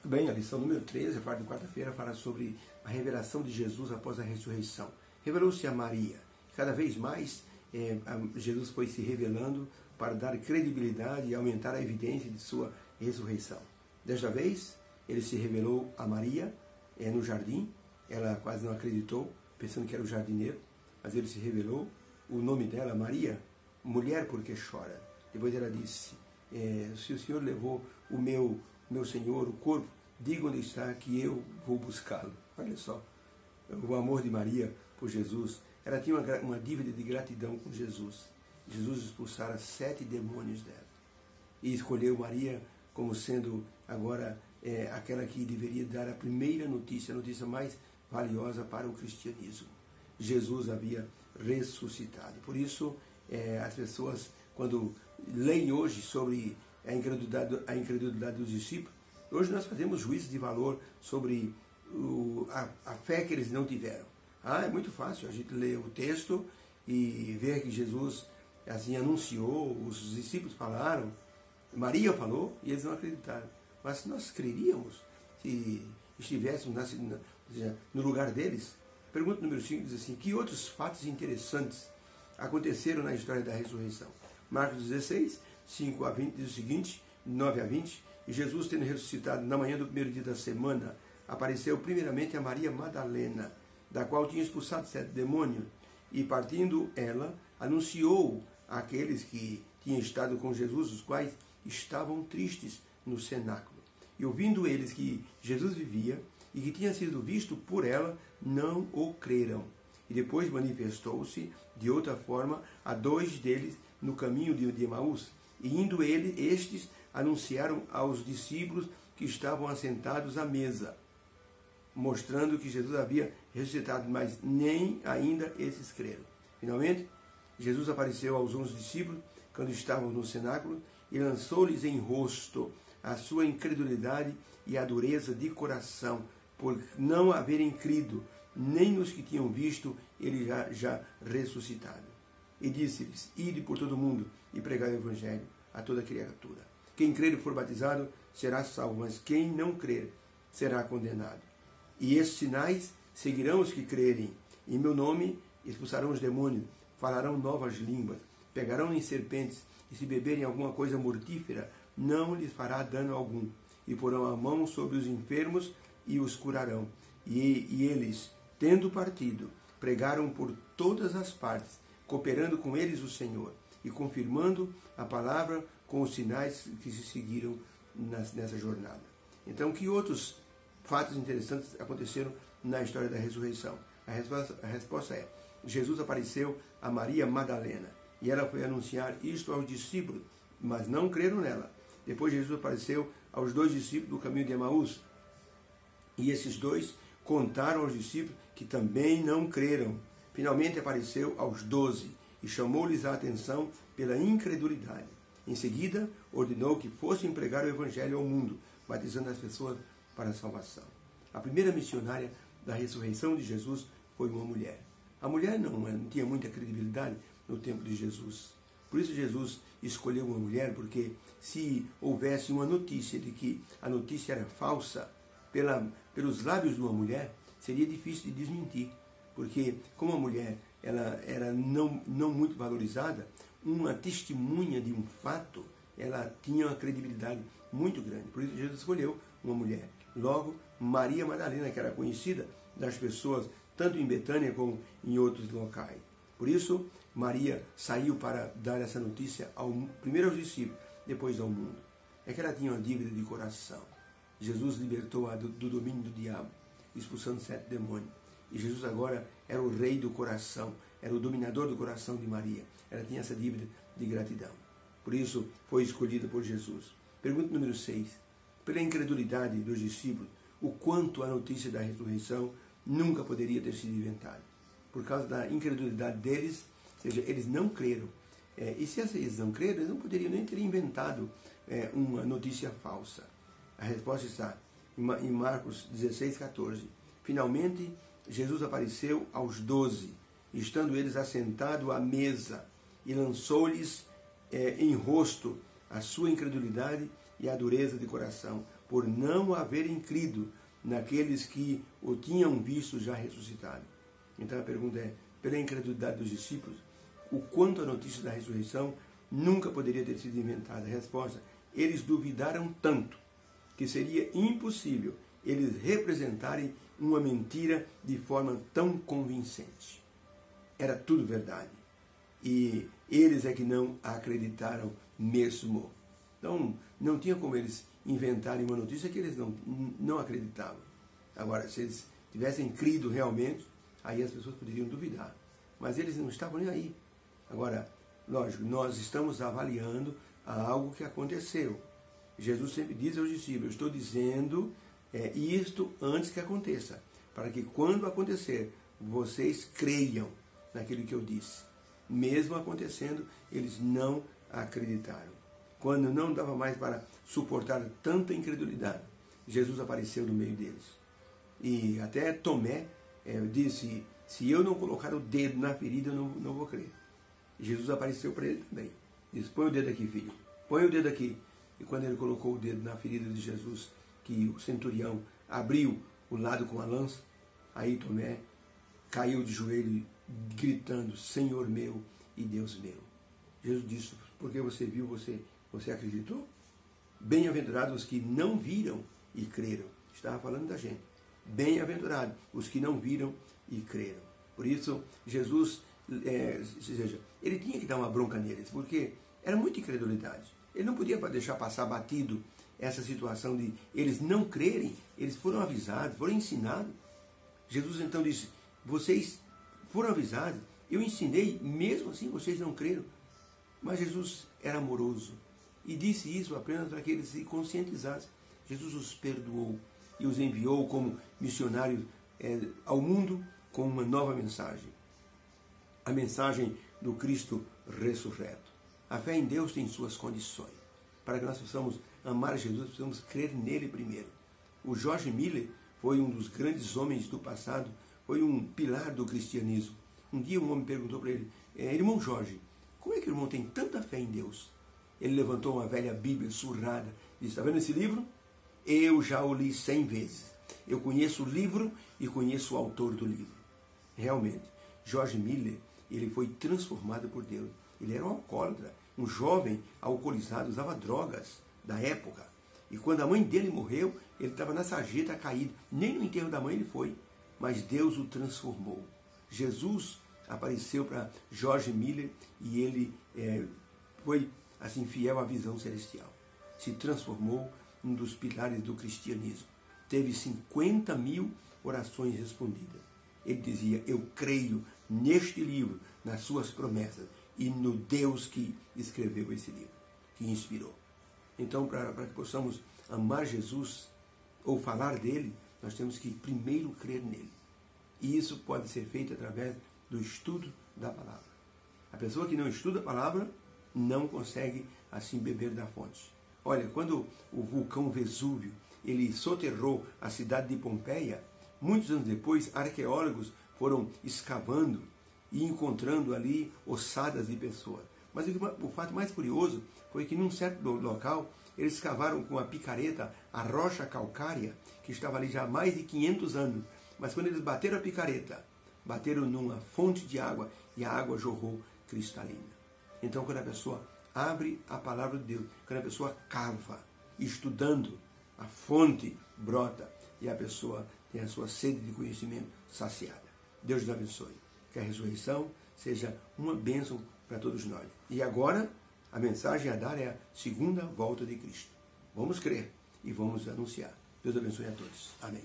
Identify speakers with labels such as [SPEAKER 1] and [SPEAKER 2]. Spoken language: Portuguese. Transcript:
[SPEAKER 1] Bem, a lição número 13, a parte de quarta-feira, fala sobre a revelação de Jesus após a ressurreição. Revelou-se a Maria. Cada vez mais Jesus foi se revelando para dar credibilidade e aumentar a evidência de sua ressurreição. Desta vez, ele se revelou a Maria no jardim. Ela quase não acreditou, pensando que era o jardineiro, mas ele se revelou. O nome dela, Maria, mulher porque chora. Depois ela disse, se o Senhor levou o meu Senhor, o corpo, diga onde está que eu vou buscá-lo. Olha só, o amor de Maria por Jesus. Ela tinha uma dívida de gratidão com Jesus. Jesus expulsara 7 demônios dela. E escolheu Maria como sendo agora aquela que deveria dar a primeira notícia, a notícia mais valiosa para o cristianismo. Jesus havia ressuscitado. Por isso, as pessoas, quando leem hoje sobre a incredulidade dos discípulos, hoje nós fazemos juízos de valor sobre a fé que eles não tiveram. É muito fácil a gente ler o texto e ver que Jesus assim anunciou, os discípulos falaram, Maria falou e eles não acreditaram. Mas se nós creríamos, se estivéssemos no lugar deles, pergunta número 5 diz assim, que outros fatos interessantes aconteceram na história da ressurreição? Marcos 16, 5 a 20 diz o seguinte, 9 a 20, e Jesus, tendo ressuscitado na manhã do primeiro dia da semana, apareceu primeiramente a Maria Madalena, da qual tinha expulsado 7 demônios, e partindo ela, anunciou àqueles que tinham estado com Jesus, os quais estavam tristes no cenáculo. E ouvindo eles que Jesus vivia e que tinha sido visto por ela, não o creram. E depois manifestou-se de outra forma a 2 deles no caminho de Emaús. E indo estes anunciaram aos discípulos que estavam assentados à mesa, mostrando que Jesus havia ressuscitado, mas nem ainda esses creram. Finalmente, Jesus apareceu aos 11 discípulos, quando estavam no cenáculo, e lançou-lhes em rosto a sua incredulidade e a dureza de coração, por não haverem crido, nem nos que tinham visto ele já ressuscitado. E disse-lhes, ide por todo o mundo e pregai o evangelho a toda criatura. Quem crer e for batizado será salvo, mas quem não crer será condenado. E esses sinais seguirão os que crerem. Em meu nome expulsarão os demônios, falarão novas línguas, pegarão em serpentes, e se beberem alguma coisa mortífera, não lhes fará dano algum. E porão a mão sobre os enfermos e os curarão. E eles, tendo partido, pregaram por todas as partes, cooperando com eles o Senhor, e confirmando a palavra com os sinais que se seguiram nessa jornada. Então, que outros fatos interessantes aconteceram na história da ressurreição? A resposta é, Jesus apareceu a Maria Madalena, e ela foi anunciar isto aos discípulos, mas não creram nela. Depois Jesus apareceu aos 2 discípulos do caminho de Emaús, e esses 2 contaram aos discípulos que também não creram. Finalmente apareceu aos 12 e chamou-lhes a atenção pela incredulidade. Em seguida, ordenou que fossem pregar o evangelho ao mundo, batizando as pessoas para a salvação. A primeira missionária da ressurreição de Jesus foi uma mulher. A mulher não tinha muita credibilidade no tempo de Jesus. Por isso Jesus escolheu uma mulher, porque se houvesse uma notícia de que a notícia era falsa pelos lábios de uma mulher, seria difícil de desmentir. Porque como a mulher ela era não muito valorizada, uma testemunha de um fato, ela tinha uma credibilidade muito grande. Por isso Jesus escolheu uma mulher. Logo, Maria Madalena, que era conhecida das pessoas, tanto em Betânia como em outros locais. Por isso, Maria saiu para dar essa notícia primeiro aos discípulos, depois ao mundo. É que ela tinha uma dívida de coração. Jesus libertou-a do domínio do diabo, expulsando 7 demônios. E Jesus agora era o rei do coração, era o dominador do coração de Maria. Ela tinha essa dívida de gratidão. Por isso, foi escolhida por Jesus. Pergunta número 6. Pela incredulidade dos discípulos, o quanto a notícia da ressurreição nunca poderia ter sido inventada. Por causa da incredulidade deles, ou seja, eles não creram. E se eles não creram, eles não poderiam nem ter inventado uma notícia falsa. A resposta está em Marcos 16, 14. Finalmente, Jesus apareceu aos 12, estando eles assentados à mesa, e lançou-lhes em rosto a sua incredulidade e a dureza de coração, por não haverem crido naqueles que o tinham visto já ressuscitado. Então a pergunta é, pela incredulidade dos discípulos, o quanto a notícia da ressurreição nunca poderia ter sido inventada? A resposta, eles duvidaram tanto que seria impossível eles representarem uma mentira de forma tão convincente. Era tudo verdade. E eles é que não acreditaram mesmo. Então, não tinha como eles inventarem uma notícia que eles não acreditavam. Agora, se eles tivessem crido realmente, aí as pessoas poderiam duvidar. Mas eles não estavam nem aí. Agora, lógico, nós estamos avaliando algo que aconteceu. Jesus sempre diz aos discípulos, eu estou dizendo isto antes que aconteça, para que quando acontecer, vocês creiam naquilo que eu disse. Mesmo acontecendo, eles não acreditaram. Quando não dava mais para suportar tanta incredulidade, Jesus apareceu no meio deles. E até Tomé disse, se eu não colocar o dedo na ferida, eu não vou crer. E Jesus apareceu para ele também. Disse, põe o dedo aqui, filho. Põe o dedo aqui. E quando ele colocou o dedo na ferida de Jesus, que o centurião abriu o lado com a lança, aí Tomé caiu de joelho gritando, Senhor meu e Deus meu. Jesus disse, porque você viu, você acreditou? Bem-aventurados os que não viram e creram. Estava falando da gente. Bem-aventurados os que não viram e creram. Por isso, Jesus, ele tinha que dar uma bronca neles, porque era muita incredulidade. Ele não podia deixar passar batido essa situação de eles não crerem. Eles foram avisados, foram ensinados. Jesus então disse, vocês foram avisados, eu ensinei, mesmo assim vocês não creram. Mas Jesus era amoroso e disse isso apenas para que eles se conscientizassem. Jesus os perdoou e os enviou como missionários ao mundo com uma nova mensagem. A mensagem do Cristo ressurreto. A fé em Deus tem suas condições. Para que nós possamos amar Jesus, precisamos crer nele primeiro. O George Miller foi um dos grandes homens do passado, foi um pilar do cristianismo. Um dia um homem perguntou para ele, irmão Jorge, como é que o irmão tem tanta fé em Deus? Ele levantou uma velha Bíblia surrada e disse, está vendo esse livro? Eu já o li 100 vezes. Eu conheço o livro e conheço o autor do livro. Realmente, George Miller, ele foi transformado por Deus. Ele era um alcoólatra, um jovem alcoolizado, usava drogas da época. E quando a mãe dele morreu, ele estava na sarjeta caído. Nem no enterro da mãe ele foi, mas Deus o transformou. Jesus apareceu para George Miller e ele foi assim fiel à visão celestial. Se transformou um dos pilares do cristianismo. Teve 50.000 orações respondidas. Ele dizia, eu creio neste livro, nas suas promessas e no Deus que escreveu esse livro, que inspirou. Então, para que possamos amar Jesus ou falar dele, nós temos que primeiro crer nele. E isso pode ser feito através do estudo da palavra. A pessoa que não estuda a palavra não consegue assim beber da fonte. Olha, quando o vulcão Vesúvio ele soterrou a cidade de Pompeia, muitos anos depois, arqueólogos foram escavando e encontrando ali ossadas de pessoas. Mas o fato mais curioso foi que num certo local, eles escavaram com a picareta a rocha calcária, que estava ali já há mais de 500 anos. Mas quando eles bateram a picareta, bateram numa fonte de água e a água jorrou cristalina. Então, quando a pessoa abre a palavra de Deus, quando a pessoa cava, estudando, a fonte brota e a pessoa tem a sua sede de conhecimento saciada. Deus nos abençoe. Que a ressurreição seja uma bênção para todos nós. E agora, a mensagem a dar é a segunda volta de Cristo. Vamos crer e vamos anunciar. Deus abençoe a todos. Amém.